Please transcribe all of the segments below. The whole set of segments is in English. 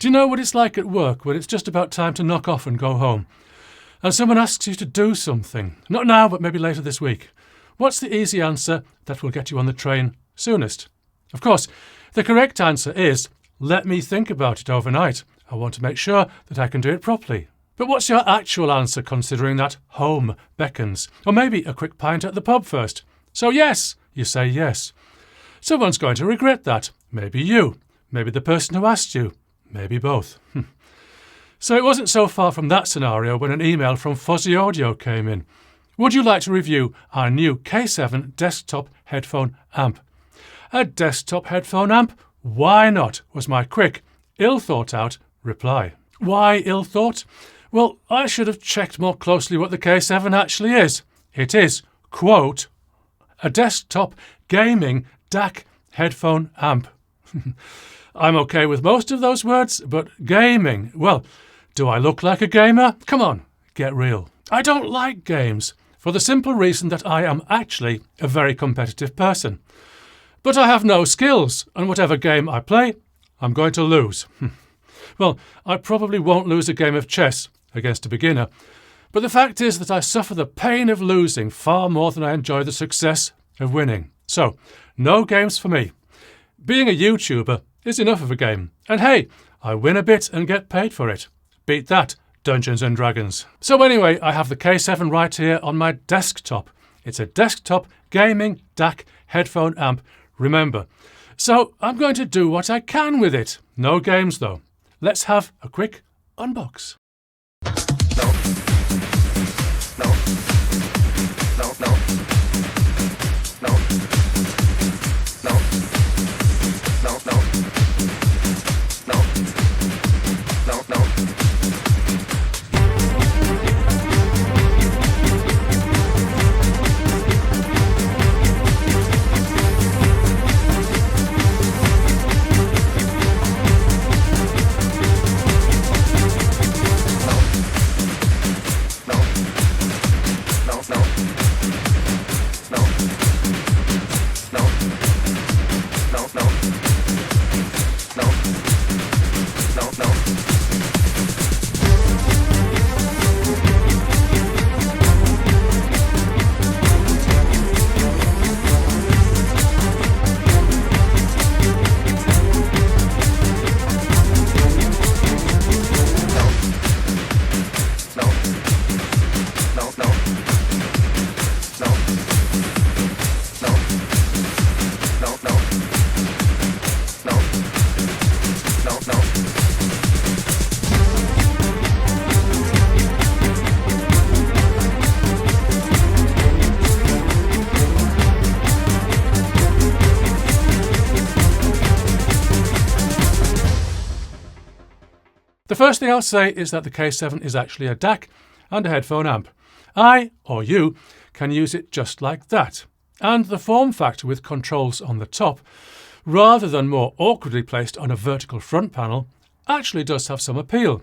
Do you know what it's like at work when it's just about time to knock off and go home, and someone asks you to do something? Not now, but maybe later this week. What's the easy answer that will get you on the train soonest? Of course, the correct answer is, let me think about it overnight. I want to make sure that I can do it properly. But what's your actual answer, considering that home beckons? Or maybe a quick pint at the pub first. So yes, you say yes. Someone's going to regret that. Maybe you. Maybe the person who asked you. Maybe both. So it wasn't so far from that scenario when an email from Fosi Audio came in. Would you like to review our new K7 desktop headphone amp? A desktop headphone amp? Why not? Was my quick, ill-thought-out reply. Why ill-thought? Well, I should have checked more closely what the K7 actually is. It is, quote, a desktop gaming DAC headphone amp. I'm okay with most of those words, but gaming, well, do I look like a gamer? Come on, get real. I don't like games, for the simple reason that I am actually a very competitive person. But I have no skills, and whatever game I play, I'm going to lose. Well, I probably won't lose a game of chess against a beginner, but the fact is that I suffer the pain of losing far more than I enjoy the success of winning. So, no games for me. Being a YouTuber is enough of a game, and hey, I win a bit and get paid for it. Beat that, Dungeons and Dragons. So anyway, I have the K7 right here on my desktop. It's a desktop gaming DAC headphone amp, remember. So I'm going to do what I can with it. No games though. Let's have a quick unbox. The first thing I'll say is that the K7 is actually a DAC and a headphone amp. I, or you, can use it just like that. And the form factor with controls on the top, rather than more awkwardly placed on a vertical front panel, actually does have some appeal.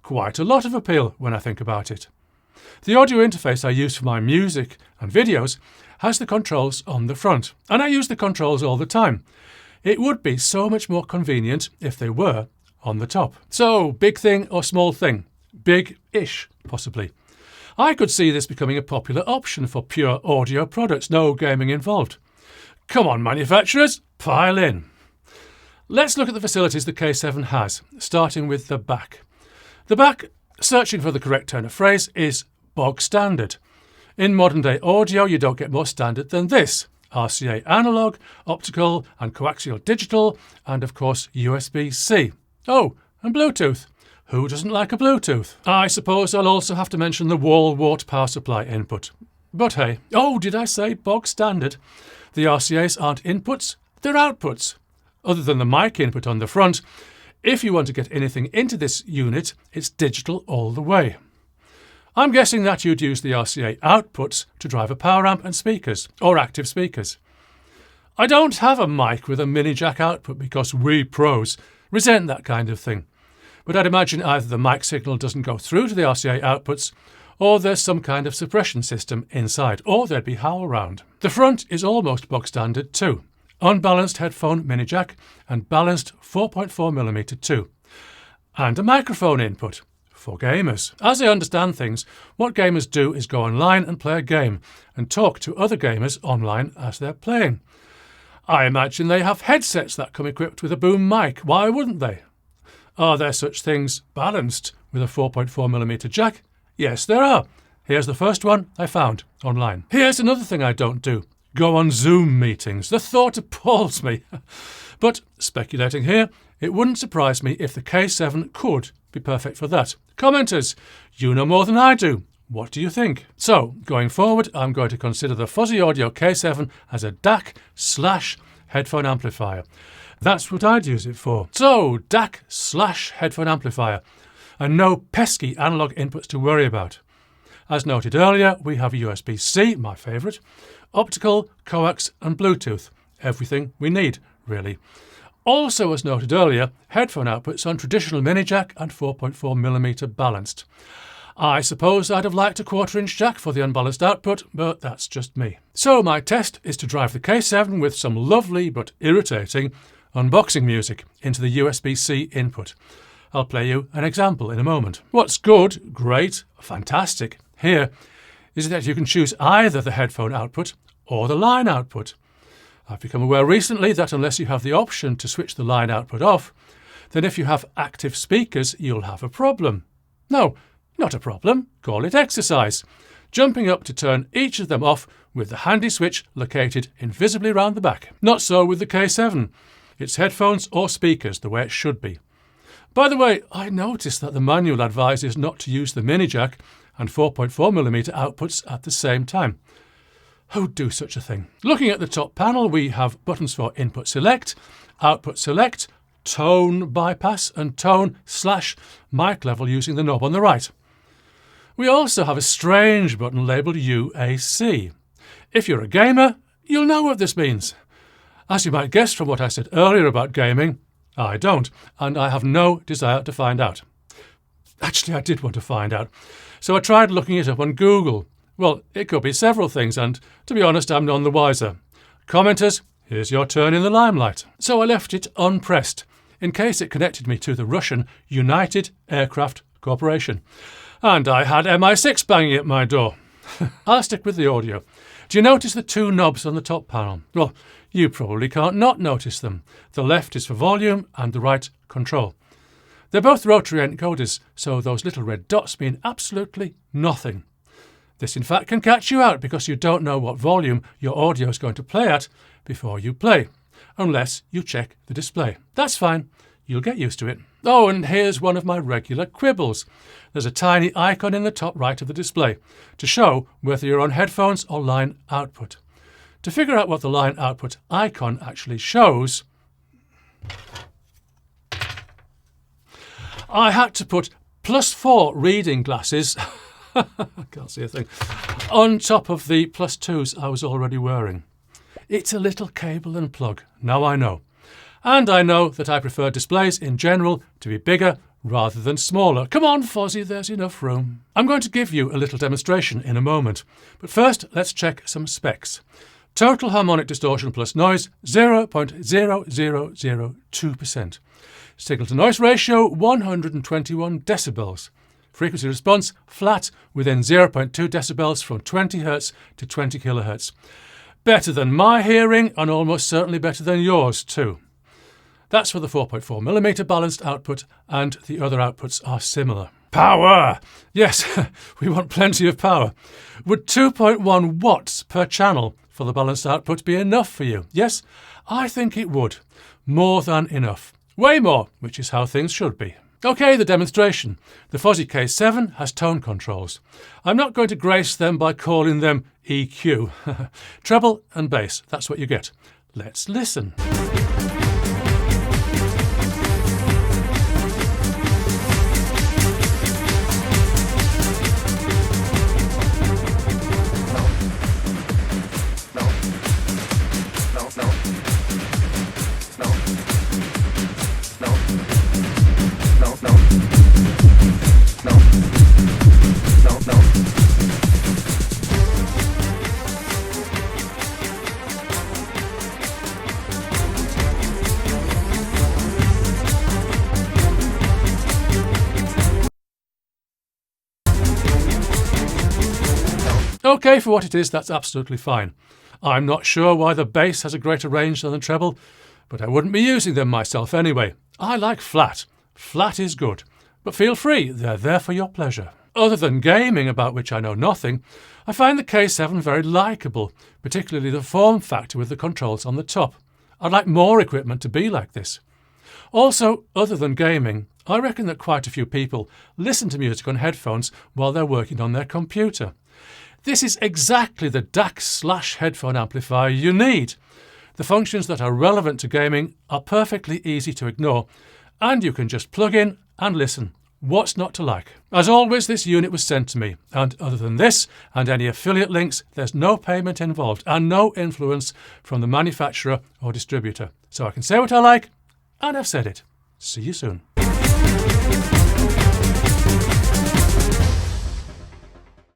Quite a lot of appeal when I think about it. The audio interface I use for my music and videos has the controls on the front, and I use the controls all the time. It would be so much more convenient if they were on the top. So, big thing or small thing? Big-ish, possibly. I could see this becoming a popular option for pure audio products, no gaming involved. Come on, manufacturers, pile in. Let's look at the facilities the K7 has, starting with the back. The back, searching for the correct turn of phrase, is bog standard. In modern-day audio, you don't get more standard than this. RCA analog, optical and coaxial digital, and of course USB-C. Oh, and Bluetooth. Who doesn't like a Bluetooth? I suppose I'll also have to mention the wall-wart power supply input. But hey, oh, did I say bog standard? The RCAs aren't inputs, they're outputs. Other than the mic input on the front, if you want to get anything into this unit, it's digital all the way. I'm guessing that you'd use the RCA outputs to drive a power amp and speakers, or active speakers. I don't have a mic with a mini jack output because we pros resent that kind of thing. But I'd imagine either the mic signal doesn't go through to the RCA outputs, or there's some kind of suppression system inside, or there'd be howl round. The front is almost bog standard too. Unbalanced headphone mini jack and balanced 4.4mm too. and a microphone input for gamers. As I understand things, what gamers do is go online and play a game and talk to other gamers online as they're playing. I imagine they have headsets that come equipped with a boom mic. Why wouldn't they? Are there such things balanced with a 4.4mm jack? Yes, there are. Here's the first one I found online. Here's another thing I don't do. Go on Zoom meetings. The thought appalls me. But speculating here, it wouldn't surprise me if the K7 could be perfect for that. Commenters, you know more than I do. What do you think? So, going forward, I'm going to consider the Fosi Audio K7 as a DAC/headphone amplifier. That's what I'd use it for. So, DAC/headphone amplifier. And no pesky analog inputs to worry about. As noted earlier, we have USB-C, my favourite, optical, coax and Bluetooth. Everything we need, really. Also, as noted earlier, headphone outputs on traditional mini jack and 4.4mm balanced. I suppose I'd have liked a 1/4-inch jack for the unbalanced output, but that's just me. So my test is to drive the K7 with some lovely but irritating unboxing music into the USB-C input. I'll play you an example in a moment. What's good, great, fantastic here is that you can choose either the headphone output or the line output. I've become aware recently that unless you have the option to switch the line output off, then if you have active speakers, you'll have a problem. No, not a problem. Call it exercise. Jumping up to turn each of them off with the handy switch located invisibly round the back. Not so with the K7. It's headphones or speakers the way it should be. By the way, I noticed that the manual advises not to use the mini jack and 4.4mm outputs at the same time. Who'd do such a thing? Looking at the top panel, we have buttons for input select, output select, tone bypass and tone/mic level using the knob on the right. We also have a strange button labelled UAC. If you're a gamer, you'll know what this means. As you might guess from what I said earlier about gaming, I don't, and I have no desire to find out. Actually, I did want to find out, so I tried looking it up on Google. Well, it could be several things, and to be honest, I'm none the wiser. Commenters, here's your turn in the limelight. So I left it unpressed, in case it connected me to the Russian United Aircraft Corporation. And I had MI6 banging at my door. I'll stick with the audio. Do you notice the two knobs on the top panel? Well, you probably can't not notice them. The left is for volume and the right control. They're both rotary encoders, so those little red dots mean absolutely nothing. This in fact can catch you out because you don't know what volume your audio is going to play at before you play, unless you check the display. That's fine, you'll get used to it. Oh, and here's one of my regular quibbles. There's a tiny icon in the top right of the display to show whether you're on headphones or line output. To figure out what the line output icon actually shows, I had to put +4 reading glasses I can't see a thing on top of the +2s I was already wearing. It's a little cable and plug, now I know. And I know that I prefer displays in general to be bigger rather than smaller. Come on, Fosi, there's enough room. I'm going to give you a little demonstration in a moment, but first let's check some specs. Total harmonic distortion plus noise, 0.0002%. Signal to noise ratio, 121 decibels. Frequency response, flat, within 0.2 decibels from 20 Hz to 20 kHz. Better than my hearing, and almost certainly better than yours too. That's for the 4.4mm balanced output, and the other outputs are similar. Power! Yes, we want plenty of power. Would 2.1 watts per channel for the balanced output be enough for you? Yes, I think it would. More than enough. Way more, which is how things should be. OK, the demonstration. The Fosi K7 has tone controls. I'm not going to grace them by calling them EQ. Treble and bass, that's what you get. Let's listen. OK, for what it is, that's absolutely fine. I'm not sure why the bass has a greater range than the treble, but I wouldn't be using them myself anyway. I like flat. Flat is good. But feel free, they're there for your pleasure. Other than gaming, about which I know nothing, I find the K7 very likeable, particularly the form factor with the controls on the top. I'd like more equipment to be like this. Also, other than gaming, I reckon that quite a few people listen to music on headphones while they're working on their computer. This is exactly the DAC/headphone amplifier you need. The functions that are relevant to gaming are perfectly easy to ignore, and you can just plug in and listen. What's not to like? As always, this unit was sent to me, and other than this and any affiliate links, there's no payment involved and no influence from the manufacturer or distributor. So I can say what I like, and I've said it. See you soon.